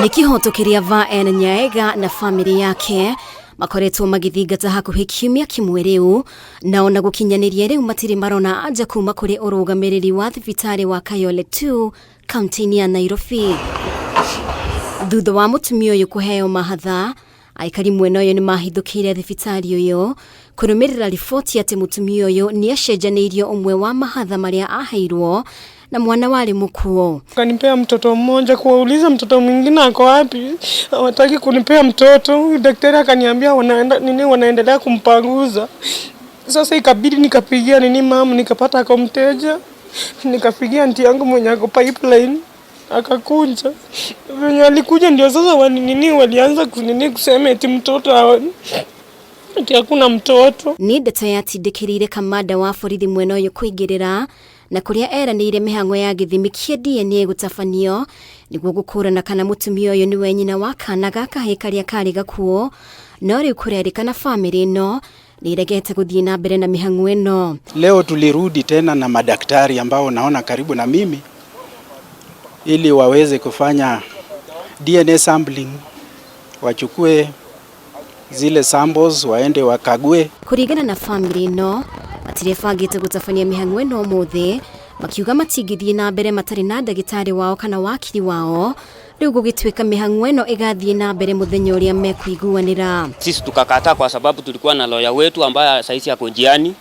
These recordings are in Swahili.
Nikihotokeria VAN Nyaega na family yake makoretwo magithingata hakuhi kiumia kimwe riu na ona gukinyaniria riu matiri marona anja kuma kuri urugamiriri wa thibitari wa KAYOLE 2 kaunti ya Nairobi. Thutha wa mutumia uyu kuheo mahatha, aikari mwena uyu ni mahithukire thibitari uyu kurumirira riboti ati mutumia uyu niacenjeirio umwe wa mahatha maria aheirwo na mwana wale mukuo. Kanipea mtoto mmoja, kuwauliza mtoto mwingine ako wapi, hawataki kunipea mtoto. Daktari akaniambia wanaendelea kumpanguza. Sasa ikabidi nikapigia mama, nikapata kwa mteja, nikapigia aunti yangu mwenye ako pipeline, akakunja. Wenye alikuja ndio sasa walianza kusema eti mtoto eti hakuna mtoto. Ni data yatindikirire kamanda wa borithi mwena uyu kuingirira na kuria eranire mihang'o ya githimi kia DNA gutabanio niguo gukurana kana mutumia uyu ni we nyina wa kana gaka hekaria kari gakuo, no riu kurerikana family no niregete guthii na mbere na mihang'o ino. Leo tulirudi tena na madaktari ambao naona karibu na mimi ili waweze kufanya DNA sampling, wachukue zile samples waende wakague. Kurigana na family no matirefagite gutafania mihang'o ino muthi, makiuga matigithie na mbere matari na ndagitari wao kana wakiri wao, riu gugitwika mihang'o ino igathie na mbere muthenya uria mekuiguanira. Sisi tukakataa kwa sababu tulikuwa na lawyer wetu ambaye saisi yako njiani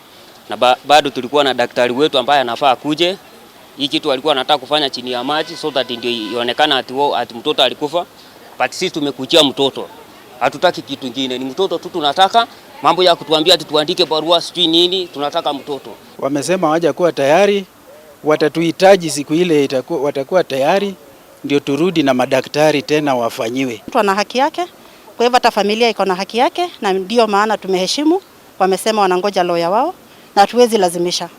na bado tulikuwa na daktari wetu ambaye anafaa kuje. Hii kitu alikuwa anataka kufanya chini ya maji so that ndio ionekana ati mtoto alikufa, but sisi tumekujia mtoto. Hatutaki kitu kingine, ni mtoto tu tunataka. Mambo ya kutuambia ati tuandike barua sijui nini, tunataka mtoto. Wamesema waje kuwa tayari, watatuhitaji siku ile watakuwa tayari ndio turudi na madaktari tena wafanyiwe. Mtu ana haki yake, kwa hivyo hata familia iko na haki yake, na ndio maana tumeheshimu. Wamesema wanangoja lawyer wao na hatuwezi lazimisha.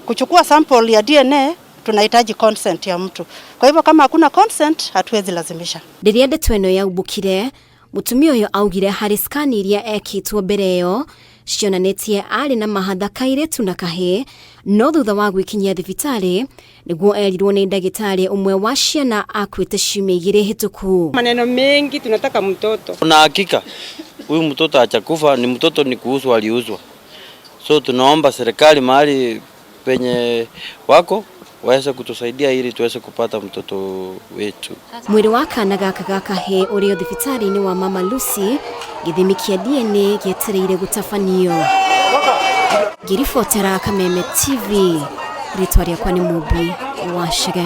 Kuchukua sample ya DNA tunahitaji consent ya mtu. Kwa hivyo kama hakuna consent hatuwezi lazimisha. Ndiria ndetweno ya ubukire mutumia uyu augire hari scan iria ekitwo mbere yo cionanetie ari na mahatha kairetu na kahe, no thutha wa gwikinyia thibitari niguo erirwo ni ndagitari umwe wa ciana akuite ciumia igiri hituku. Maneno mengi, tunataka mtoto. Kuna hakika huyu mtoto achakufa, ni mtoto ni kuuzwa, aliuzwa. So tunaomba serikali mahali penye wako waweze kutusaidia ili tuweze kupata mtoto wetu. Mwiri wa kana gaka he urio thibitari-ini wa Mama Lucy githimi kia DNA gietereire gutabanio. Giribotera Kameme TV, ritwa riakwa ni Mubi Washige.